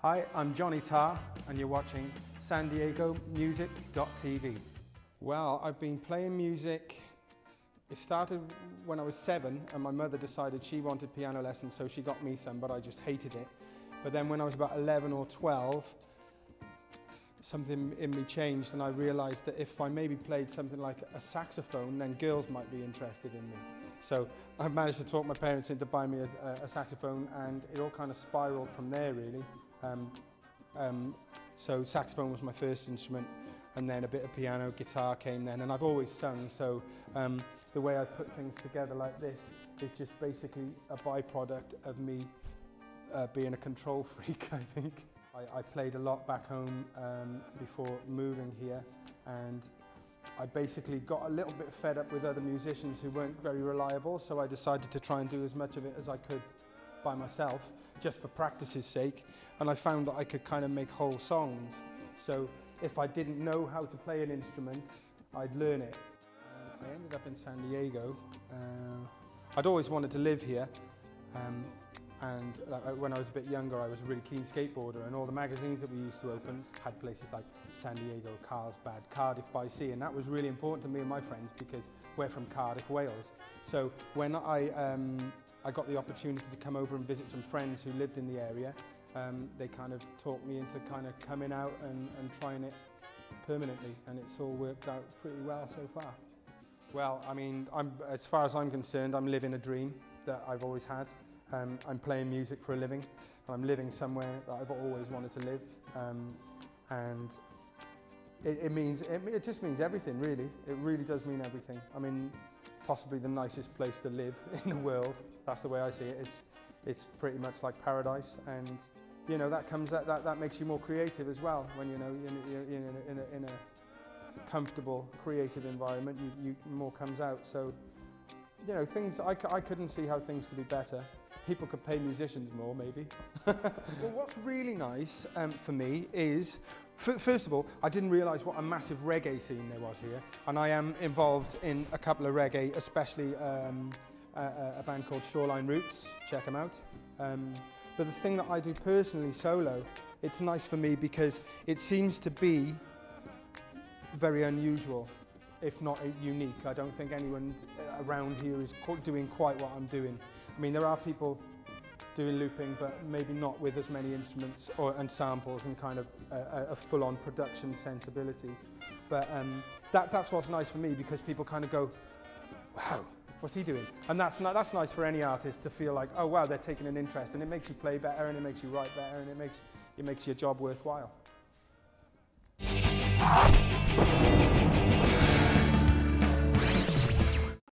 Hi, I'm Jonny Tarr and you're watching SanDiegoMusic.tv. Well, I've been playing music. It started when I was 7 and my mother decided she wanted piano lessons, so she got me some, but I just hated it. But then when I was about 11 or 12, something in me changed and I realized that if I maybe played something like a saxophone, then girls might be interested in me. So I managed to talk my parents into buying me a saxophone, and it all kind of spiraled from there, really. So saxophone was my first instrument, and then a bit of piano, guitar came then, and I've always sung, so the way I put things together like this is just basically a byproduct of me being a control freak, I think. I played a lot back home before moving here, and I basically got a little bit fed up with other musicians who weren't very reliable, so I decided to try and do as much of it as I could by myself, just for practice's sake, and I found that I could kind of make whole songs. So if I didn't know how to play an instrument, I'd learn it. I ended up in San Diego. I'd always wanted to live here, and when I was a bit younger I was a really keen skateboarder, and all the magazines that we used to open had places like San Diego, Carlsbad, Cardiff by Sea, and that was really important to me and my friends because we're from Cardiff, Wales. So when I got the opportunity to come over and visit some friends who lived in the area, they kind of talked me into kind of coming out and trying it permanently, and it's all worked out pretty well so far. Well, I mean, as far as I'm concerned, I'm living a dream that I've always had. I'm playing music for a living, and I'm living somewhere that I've always wanted to live, and it just means everything, really. It really does mean everything. I mean, possibly the nicest place to live in the world. That's the way I see it. It's pretty much like paradise, and you know that makes you more creative as well. When you know you're in a comfortable, creative environment, more comes out. So you know, things I couldn't see how things could be better. People could pay musicians more, maybe. Well, what's really nice for me is, first of all, I didn't realise what a massive reggae scene there was here, and I am involved in a couple of reggae, especially a band called Shoreline Roots. Check them out. But the thing that I do personally solo, it's nice for me because it seems to be very unusual, if not unique. I don't think anyone around here is doing quite what I'm doing. I mean, there are people doing looping, but maybe not with as many instruments and samples and kind of a full-on production sensibility. But that's what's nice for me, because people kind of go, wow, what's he doing? And that's nice for any artist to feel like, oh wow, they're taking an interest, and it makes you play better, and it makes you write better, and it makes your job worthwhile.